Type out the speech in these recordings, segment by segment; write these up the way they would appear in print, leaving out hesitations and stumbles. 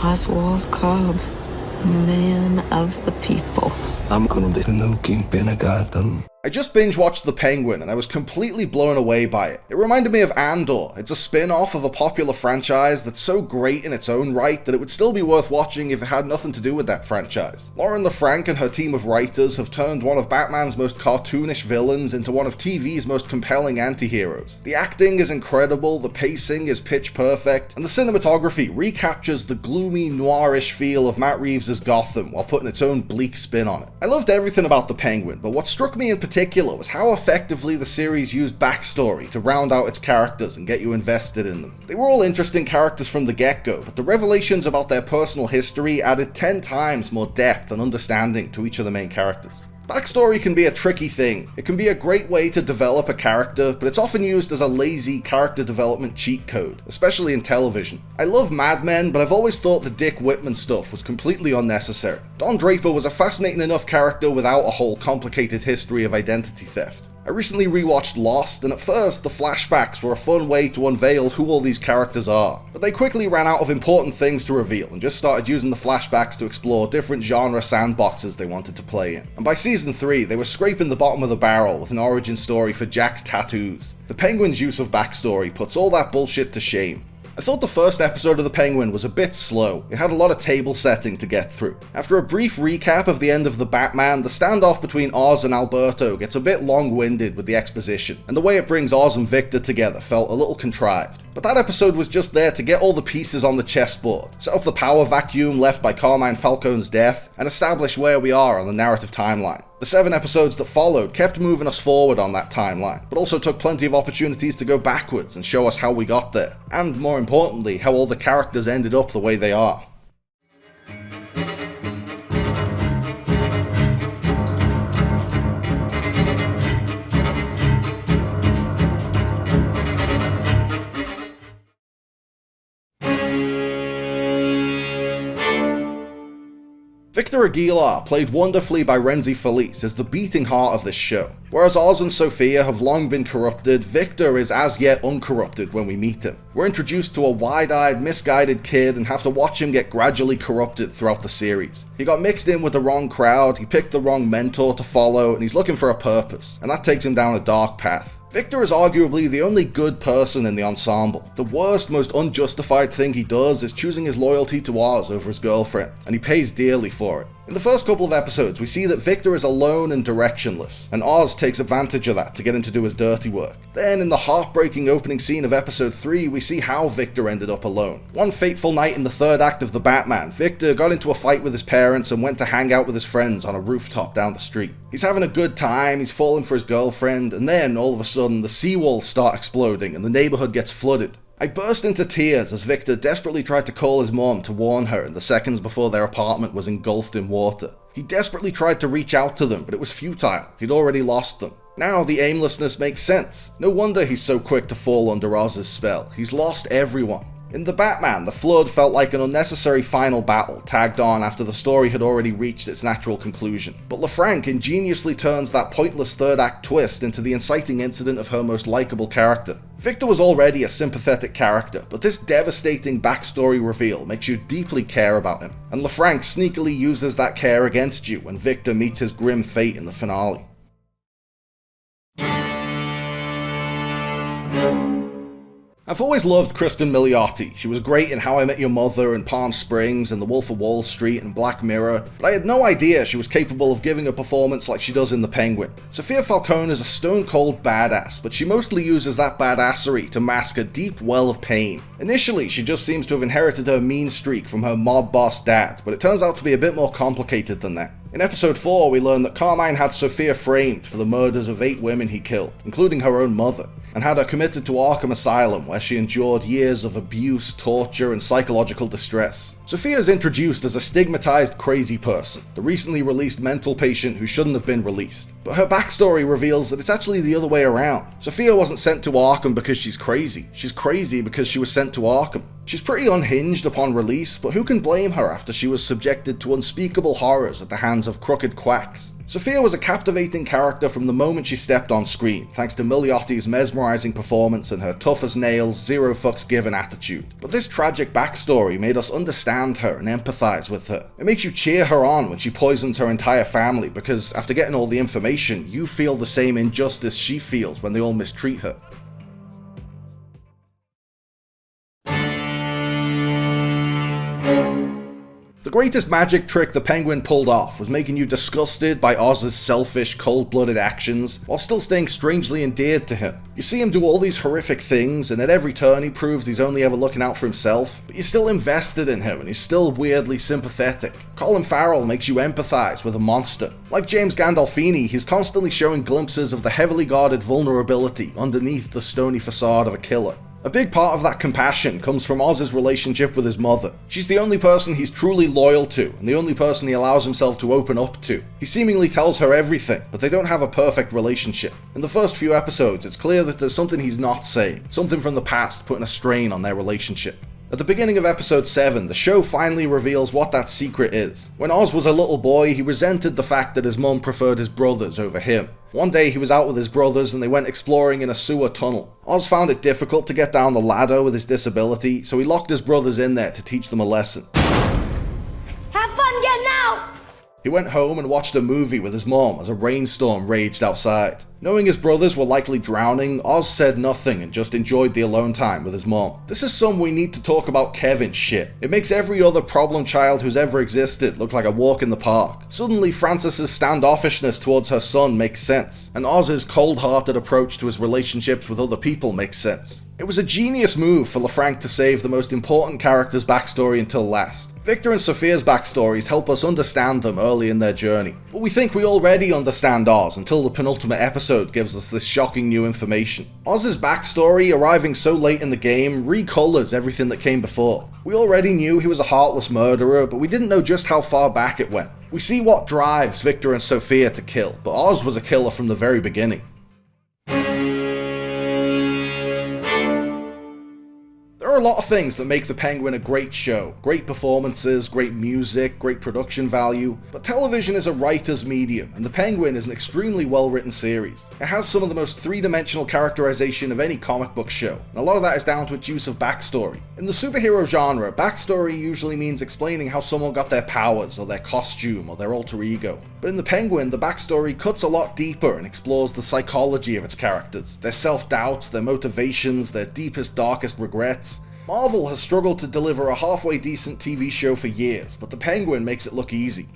Oswald Cobb, man of the people. I'm gonna be the new kingpin of Gotham. I just binge-watched The Penguin and I was completely blown away by it. It reminded me of Andor. It's a spin-off of a popular franchise that's so great in its own right that it would still be worth watching if it had nothing to do with that franchise. Lauren LaFranc and her team of writers have turned one of Batman's most cartoonish villains into one of TV's most compelling anti-heroes. The acting is incredible, the pacing is pitch perfect, and the cinematography recaptures the gloomy, noirish feel of Matt Reeves' Gotham while putting its own bleak spin on it. I loved everything about The Penguin, but what struck me in particular was how effectively the series used backstory to round out its characters and get you invested in them. They were all interesting characters from the get-go, but the revelations about their personal history added 10 times more depth and understanding to each of the main characters. Backstory can be a tricky thing. It can be a great way to develop a character, but it's often used as a lazy character development cheat code, especially in television. I love Mad Men, but I've always thought the Dick Whitman stuff was completely unnecessary. Don Draper was a fascinating enough character without a whole complicated history of identity theft. I recently rewatched Lost, and at first, the flashbacks were a fun way to unveil who all these characters are. But they quickly ran out of important things to reveal, and just started using the flashbacks to explore different genre sandboxes they wanted to play in. And by season 3, they were scraping the bottom of the barrel with an origin story for Jack's tattoos. The Penguin's use of backstory puts all that bullshit to shame. I thought the first episode of The Penguin was a bit slow. It had a lot of table setting to get through. After a brief recap of the end of The Batman, the standoff between Oz and Alberto gets a bit long-winded with the exposition, and the way it brings Oz and Victor together felt a little contrived. But that episode was just there to get all the pieces on the chessboard, set up the power vacuum left by Carmine Falcone's death, and establish where we are on the narrative timeline. The 7 episodes that followed kept moving us forward on that timeline, but also took plenty of opportunities to go backwards and show us how we got there, and more importantly, how all the characters ended up the way they are. Victor Aguilar, played wonderfully by Renzi Felice, is the beating heart of this show. Whereas Oz and Sofia have long been corrupted, Victor is as yet uncorrupted when we meet him. We're introduced to a wide-eyed, misguided kid and have to watch him get gradually corrupted throughout the series. He got mixed in with the wrong crowd, he picked the wrong mentor to follow, and he's looking for a purpose, and that takes him down a dark path. Victor is arguably the only good person in the ensemble. The worst, most unjustified thing he does is choosing his loyalty to Oz over his girlfriend, and he pays dearly for it. In the first couple of episodes, we see that Victor is alone and directionless, and Oz takes advantage of that to get him to do his dirty work. Then, in the heartbreaking opening scene of episode 3, we see how Victor ended up alone. One fateful night in the third act of The Batman, Victor got into a fight with his parents and went to hang out with his friends on a rooftop down the street. He's having a good time, he's falling for his girlfriend, and then, all of a sudden, the seawalls start exploding and the neighborhood gets flooded. I burst into tears as Victor desperately tried to call his mom to warn her in the seconds before their apartment was engulfed in water. He desperately tried to reach out to them, but it was futile. He'd already lost them. Now the aimlessness makes sense. No wonder he's so quick to fall under Oz's spell. He's lost everyone. In The Batman, the flood felt like an unnecessary final battle tagged on after the story had already reached its natural conclusion. But LaFranc ingeniously turns that pointless third act twist into the inciting incident of her most likable character. Victor was already a sympathetic character, but this devastating backstory reveal makes you deeply care about him. And LaFranc sneakily uses that care against you when Victor meets his grim fate in the finale. I've always loved Kristen Milioti. She was great in How I Met Your Mother and Palm Springs and The Wolf of Wall Street and Black Mirror, but I had no idea she was capable of giving a performance like she does in The Penguin. Sofia Falcone is a stone-cold badass, but she mostly uses that badassery to mask a deep well of pain. Initially, she just seems to have inherited her mean streak from her mob boss dad, but it turns out to be a bit more complicated than that. In episode 4, we learn that Carmine had Sofia framed for the murders of 8 women he killed, including her own mother, and had her committed to Arkham Asylum, where she endured years of abuse, torture, and psychological distress. Sofia is introduced as a stigmatized crazy person, the recently released mental patient who shouldn't have been released. But her backstory reveals that it's actually the other way around. Sofia wasn't sent to Arkham because she's crazy. She's crazy because she was sent to Arkham. She's pretty unhinged upon release, but who can blame her after she was subjected to unspeakable horrors at the hands of crooked quacks? Sofia was a captivating character from the moment she stepped on screen, thanks to Miliotti's mesmerizing performance and her tough-as-nails, zero-fucks-given attitude. But this tragic backstory made us understand her and empathize with her. It makes you cheer her on when she poisons her entire family, because after getting all the information, you feel the same injustice she feels when they all mistreat her. The greatest magic trick the Penguin pulled off was making you disgusted by Oz's selfish, cold-blooded actions, while still staying strangely endeared to him. You see him do all these horrific things, and at every turn he proves he's only ever looking out for himself, but you're still invested in him, and he's still weirdly sympathetic. Colin Farrell makes you empathize with a monster. Like James Gandolfini, he's constantly showing glimpses of the heavily guarded vulnerability underneath the stony facade of a killer. A big part of that compassion comes from Oz's relationship with his mother. She's the only person he's truly loyal to, and the only person he allows himself to open up to. He seemingly tells her everything, but they don't have a perfect relationship. In the first few episodes, it's clear that there's something he's not saying, something from the past putting a strain on their relationship. At the beginning of episode 7, the show finally reveals what that secret is. When Oz was a little boy, he resented the fact that his mum preferred his brothers over him. One day he was out with his brothers and they went exploring in a sewer tunnel. Oz found it difficult to get down the ladder with his disability, so he locked his brothers in there to teach them a lesson. Have fun getting out! He went home and watched a movie with his mom as a rainstorm raged outside. Knowing his brothers were likely drowning, Oz said nothing and just enjoyed the alone time with his mom. This is some we need to talk about Kevin shit. It makes every other problem child who's ever existed look like a walk in the park. Suddenly Frances's standoffishness towards her son makes sense, and Oz's cold-hearted approach to his relationships with other people makes sense. It was a genius move for LaFranc to save the most important character's backstory until last. Victor and Sofia's backstories help us understand them early in their journey, but we think we already understand Oz until the penultimate episode gives us this shocking new information. Oz's backstory, arriving so late in the game, recolors everything that came before. We already knew he was a heartless murderer, but we didn't know just how far back it went. We see what drives Victor and Sofia to kill, but Oz was a killer from the very beginning. There are a lot of things that make The Penguin a great show. Great performances, great music, great production value, but television is a writer's medium, and The Penguin is an extremely well-written series. It has some of the most three-dimensional characterization of any comic book show, and a lot of that is down to its use of backstory. In the superhero genre, backstory usually means explaining how someone got their powers, or their costume, or their alter ego. But in The Penguin, the backstory cuts a lot deeper and explores the psychology of its characters, their self-doubts, their motivations, their deepest, darkest regrets. Marvel has struggled to deliver a halfway decent TV show for years, but The Penguin makes it look easy.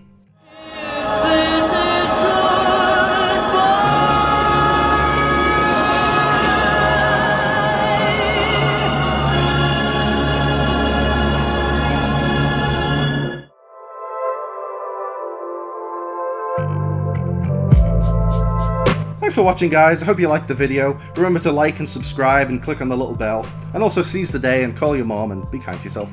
Thanks for watching, guys. I hope you liked the video. Remember to like and subscribe and click on the little bell. And also seize the day and call your mom and be kind to yourself.